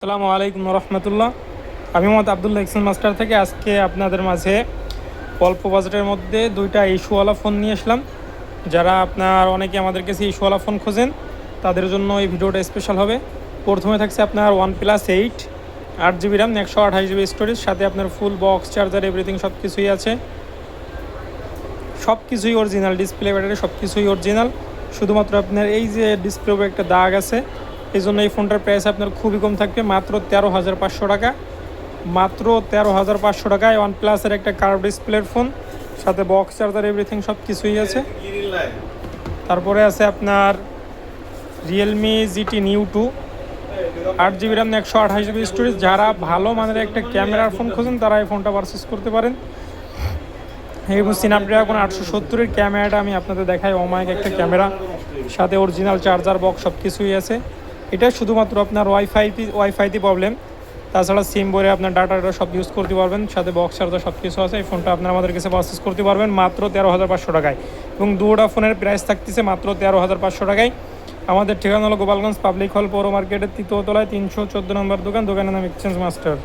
আসসালামু আলাইকুম রহমতুল্লাহ। আমি মোহাম্মদ আবদুল্লাহ এক্সেল মাস্টার থেকে আজকে আপনাদের মাঝে অল্প বাজেটের মধ্যে দুইটা ইস্যুওয়ালা ফোন নিয়ে আসলাম। যারা আপনার অনেকে আমাদের কাছে ইস্যুওয়ালা ফোন খোঁজেন তাদের জন্য এই ভিডিওটা স্পেশাল হবে। প্রথমে থাকছে আপনার OnePlus 8, 8 GB RAM, 128 GB storage, সাথে আপনার ফুল বক্স চার্জার এভরিথিং সব কিছুই আছে। সব কিছুই অরিজিনাল, ডিসপ্লে ব্যাটারি সব কিছুই অরিজিনাল। শুধুমাত্র আপনার এই যে ডিসপ্লে উপরে একটা দাগ আছে, এই জন্য এই ফোনটার প্রাইস আপনার খুবই কম থাকবে, মাত্র 13,500 টাকা। মাত্র 13,500 টাকায় OnePlus-এর একটা কার্ভ ডিসপ্লের ফোন, সাথে বক্স চার্জার এভরিথিং সব কিছুই আছে। তারপরে আছে আপনার Realme GT Neo 2, 8 GB RAM, 128 GB storage. যারা ভালো মানের একটা ক্যামেরার ফোন খোঁজেন তারা এই ফোনটা পারচেস করতে পারেন। এবং স্ন্যাপড্রাগন 870-এর ক্যামেরাটা আমি আপনাদের দেখাই, অমায়িক একটা ক্যামেরা, সাথে অরিজিনাল চার্জার বক্স সব কিছুই আছে। এটা শুধুমাত্র আপনার ওয়াইফাইতে প্রবলেম, তাছাড়া সিম ভরে আপনার ডাটাটা সব ইউজ করতে পারবেন, সাথে বক্স চার্জার সব কিছু আছে। এই ফোনটা আপনার আমাদের কাছে পারচেস করতে পারবেন মাত্র 13,500 টাকায়, এবং দুটা ফোনের প্রাইস থাকতেছে মাত্র 13,500 টাকায়। আমাদের ঠিকানা হলো গোপালগঞ্জ পাবলিক হল পৌর মার্কেটের 3য় তলায় 314 নম্বর দোকানের নাম এক্সচেঞ্জ মাস্টার।